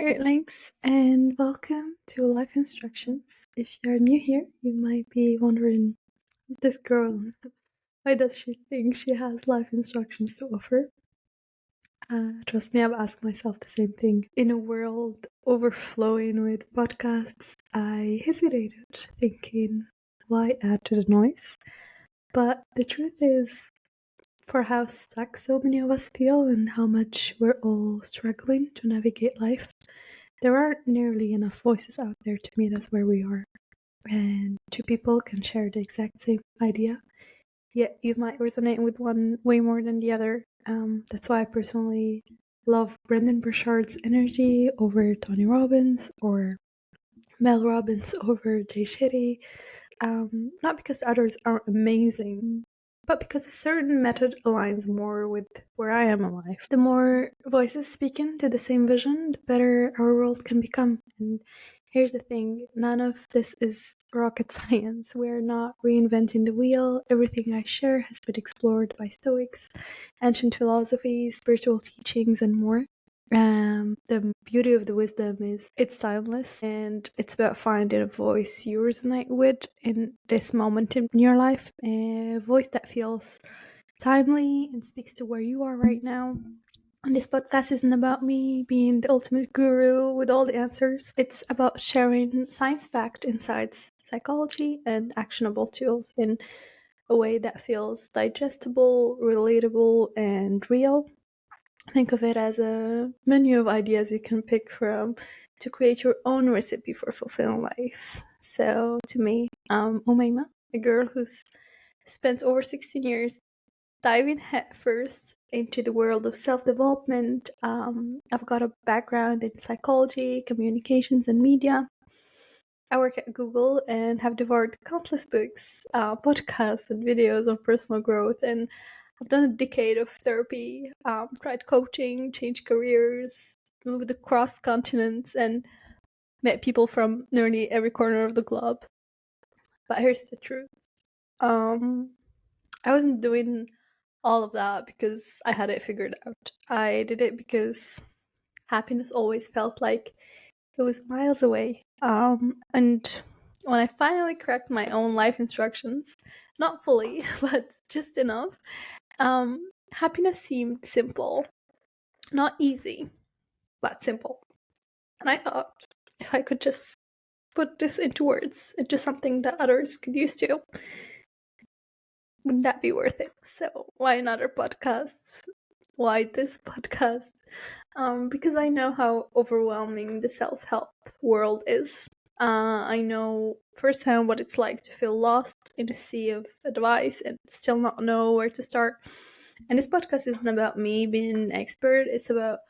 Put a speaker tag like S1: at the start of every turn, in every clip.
S1: there, Links, and welcome to Life Instructions. If you're new here, you might be wondering, who's this girl? Why does she think she has life instructions to offer? Trust me, I've asked myself the same thing. In a world overflowing with podcasts, I hesitated, thinking, why add to the noise? But the truth is, for how stuck so many of us feel and how much we're all struggling to navigate life, there aren't nearly enough voices out there to meet us where we are. And two people can share the exact same idea, yet you might resonate with one way more than the other. That's why I personally love Brendan Burchard's energy over Tony Robbins or Mel Robbins over Jay Shetty. Not because the others aren't amazing, but because a certain method aligns more with where I am in life. The more voices speaking to the same vision, the better our world can become. And here's the thing, none of this is rocket science. We're not reinventing the wheel. Everything I share has been explored by Stoics, ancient philosophy, spiritual teachings, and more. The beauty of the wisdom is it's timeless, and it's about finding a voice you resonate with in this moment in your life, a voice that feels timely and speaks to where you are right now. And this podcast isn't about me being the ultimate guru with all the answers. It's about sharing science-backed insights, psychology, and actionable tools in a way that feels digestible, relatable, and real. Think of it as a menu of ideas you can pick from to create your own recipe for fulfilling life. So, to me, Umayma, a girl who's spent over 16 years diving headfirst into the world of self-development. I've got a background in psychology, communications, and media. I work at Google and have devoured countless books, podcasts, and videos on personal growth, and I've done a decade of therapy, tried coaching, changed careers, moved across continents, and met people from nearly every corner of the globe. But here's the truth. I wasn't doing all of that because I had it figured out. I did it because happiness always felt like it was miles away. And when I finally cracked my own life instructions, not fully, but just enough, happiness seemed simple. Not easy, but simple. And I thought, if I could just put this into words, into something that others could use to, wouldn't that be worth it? So why another podcast? Why this podcast? Because I know how overwhelming the self-help world is. I know firsthand what it's like to feel lost in a sea of advice and still not know where to start. And this podcast isn't about me being an expert. It's about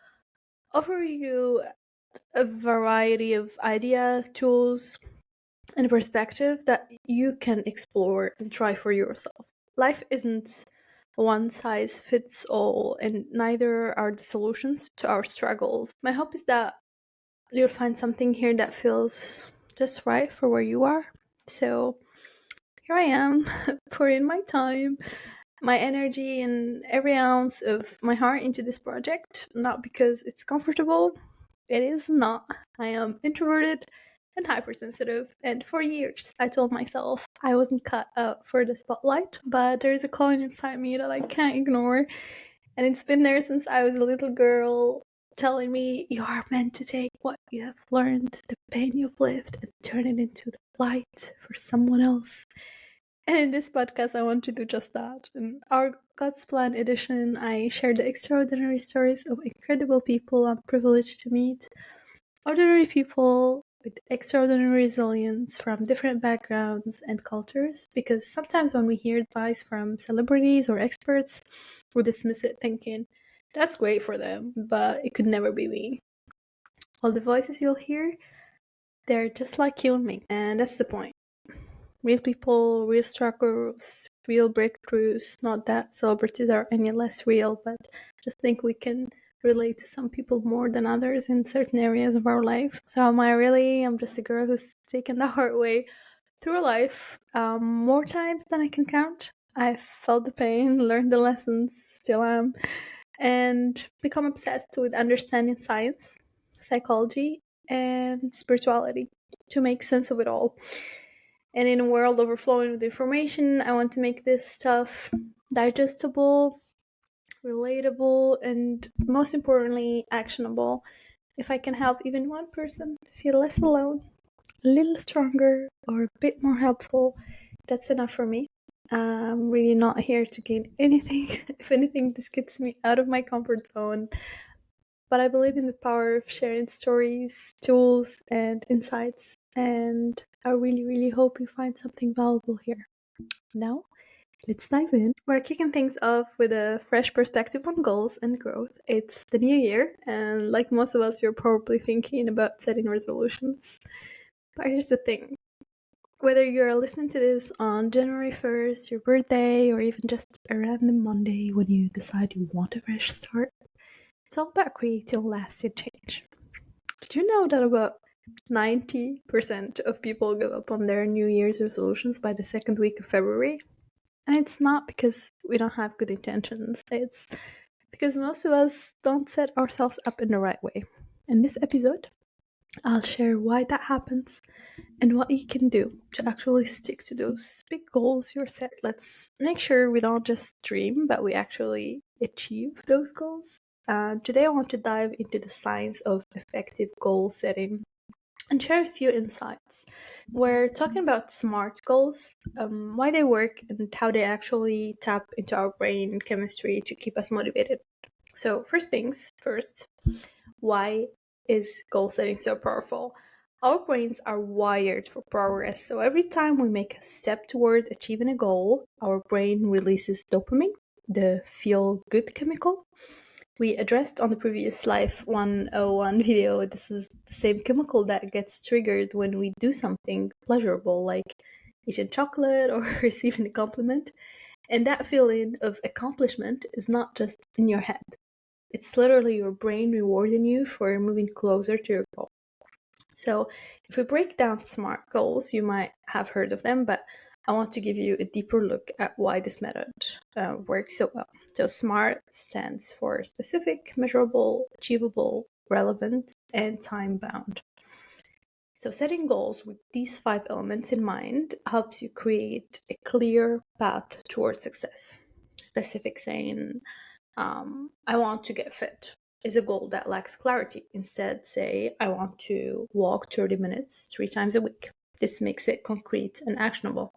S1: offering you a variety of ideas, tools, and perspective that you can explore and try for yourself. Life isn't one size fits all, and neither are the solutions to our struggles. My hope is that you'll find something here that feels just right for where you are. So here I am, pouring my time, my energy, and every ounce of my heart into this project, not because it's comfortable. It is not. I am introverted and hypersensitive, and for years I told myself I wasn't cut out for the spotlight, but there is a calling inside me that I can't ignore, and it's been there since I was a little girl, telling me you are meant to take what you have learned, the pain you've lived, and turn it into the light for someone else. And in this podcast, I want to do just that. In our God's Plan edition, I share the extraordinary stories of incredible people I'm privileged to meet. Ordinary people with extraordinary resilience from different backgrounds and cultures. Because sometimes when we hear advice from celebrities or experts, we dismiss it thinking, that's great for them, but it could never be me. All the voices you'll hear, they're just like you and me. And that's the point. Real people, real struggles, real breakthroughs. Not that celebrities are any less real, but just think we can relate to some people more than others in certain areas of our life. So am I really? I'm just a girl who's taken the hard way through life more times than I can count. I've felt the pain, learned the lessons, still am, and become obsessed with understanding science. psychology, and spirituality to make sense of it all. And in a world overflowing with information, I want to make this stuff digestible, relatable, and most importantly, actionable. If I can help even one person feel less alone, a little stronger, or a bit more helpful, that's enough for me. I'm really not here to gain anything. If anything, this gets me out of my comfort zone. But I believe in the power of sharing stories, tools, and insights. And I really, really hope you find something valuable here. Now, let's dive in. We're kicking things off with a fresh perspective on goals and growth. It's the new year, and like most of us, you're probably thinking about setting resolutions. But here's the thing, whether you're listening to this on January 1st, your birthday, or even just a random Monday when you decide you want a fresh start, it's all about creating lasting change. Did you know that about 90% of people give up on their New Year's resolutions by the second week of February? And it's not because we don't have good intentions, it's because most of us don't set ourselves up in the right way. In this episode, I'll share why that happens and what you can do to actually stick to those big goals you're set. Let's make sure we don't just dream, but we actually achieve those goals. Today, I want to dive into the science of effective goal setting and share a few insights. We're talking about SMART goals, why they work, and how they actually tap into our brain chemistry to keep us motivated. So, first things first, why is goal setting so powerful? Our brains are wired for progress, so every time we make a step toward achieving a goal, our brain releases dopamine, the feel good chemical. We addressed on the previous Life 101 video, this is the same chemical that gets triggered when we do something pleasurable, like eating chocolate or receiving a compliment. And that feeling of accomplishment is not just in your head. It's literally your brain rewarding you for moving closer to your goal. So, if we break down SMART goals, you might have heard of them, but I want to give you a deeper look at why this method works so well. So, SMART stands for specific, measurable, achievable, relevant, and time bound. So, setting goals with these 5 elements in mind helps you create a clear path towards success. Specific saying, I want to get fit is a goal that lacks clarity. Instead, say, I want to walk 30 minutes 3 times a week. This makes it concrete and actionable.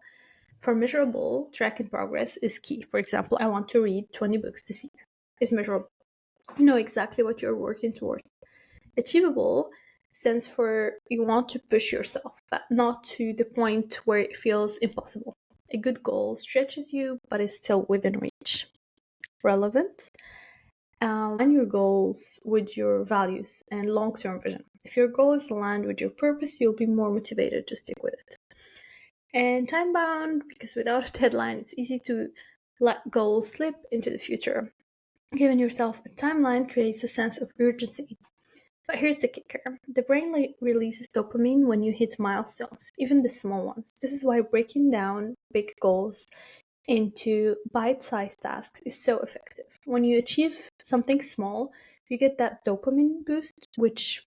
S1: For measurable, tracking progress is key. For example, I want to read 20 books this year. Is measurable. You know exactly what you're working toward. Achievable stands for you want to push yourself, but not to the point where it feels impossible. A good goal stretches you, but is still within reach. Relevant. Align your goals with your values and long-term vision. If your goal is aligned with your purpose, you'll be more motivated to stick with it. And time-bound, because without a deadline, it's easy to let goals slip into the future. Giving yourself a timeline creates a sense of urgency. But here's the kicker. The brain releases dopamine when you hit milestones, even the small ones. This is why breaking down big goals into bite-sized tasks is so effective. When you achieve something small, you get that dopamine boost, which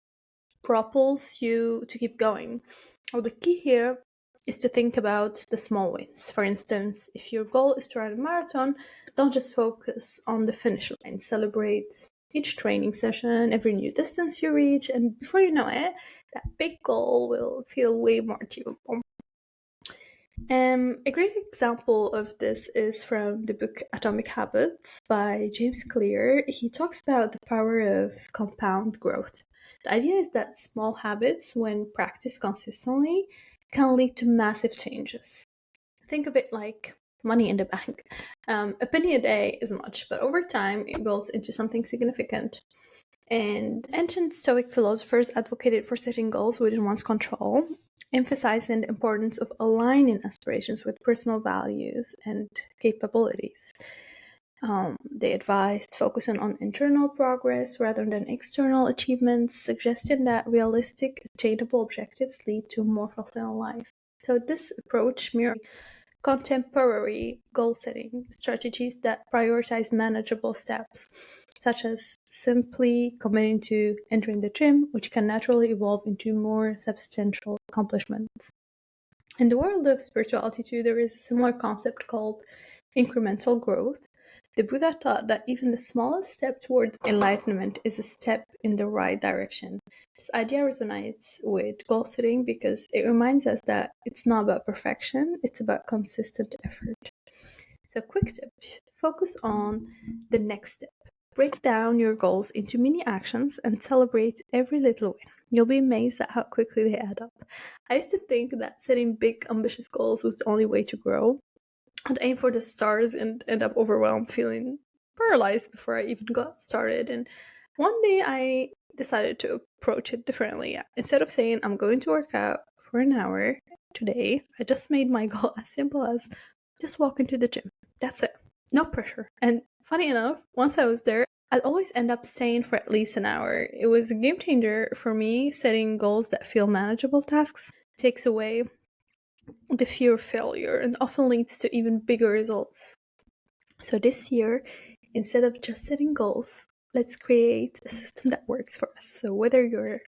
S1: propels you to keep going. Well, the key here is to think about the small wins. For instance, if your goal is to run a marathon, don't just focus on the finish line. Celebrate each training session, every new distance you reach, and before you know it, that big goal will feel way more achievable. A great example of this is from the book Atomic Habits by James Clear. He talks about the power of compound growth. The idea is that small habits, when practiced consistently, can lead to massive changes. Think of it like money in the bank. A penny a day is much, but over time it builds into something significant. And ancient Stoic philosophers advocated for setting goals within one's control, emphasizing the importance of aligning aspirations with personal values and capabilities. They advised focusing on internal progress rather than external achievements, suggesting that realistic, attainable objectives lead to a more fulfilling life. So this approach mirrors contemporary goal setting strategies that prioritize manageable steps, such as simply committing to entering the gym, which can naturally evolve into more substantial accomplishments. In the world of spirituality, too, there is a similar concept called incremental growth. The Buddha taught that even the smallest step toward enlightenment is a step in the right direction. This idea resonates with goal setting because it reminds us that it's not about perfection, it's about consistent effort. So, quick tip: focus on the next step. Break down your goals into mini actions and celebrate every little win. You'll be amazed at how quickly they add up. I used to think that setting big, ambitious goals was the only way to grow. I'd aim for the stars and end up overwhelmed, feeling paralyzed before I even got started. And one day I decided to approach it differently. Instead of saying, I'm going to work out for an hour today, I just made my goal as simple as just walk into the gym. That's it. No pressure. And funny enough, once I was there, I'd always end up staying for at least an hour. It was a game changer for me. Setting goals that feel manageable tasks takes away the fear of failure and often leads to even bigger results. So this year, instead of just setting goals, let's create a system that works for us. So whether you're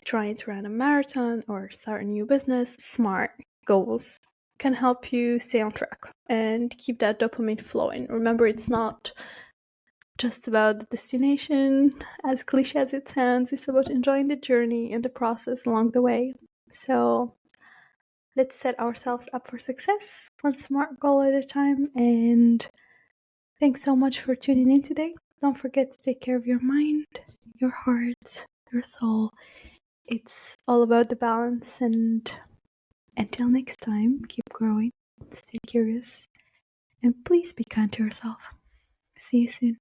S1: trying to run a marathon or start a new business, smart goals can help you stay on track and keep that dopamine flowing. Remember, it's not just about the destination, as cliche as it sounds. It's about enjoying the journey and the process along the way. So let's set ourselves up for success, one smart goal at a time. And thanks so much for tuning in today. Don't forget to take care of your mind, your heart, your soul. It's all about the balance. And until next time, keep growing, stay curious, and please be kind to yourself. See you soon.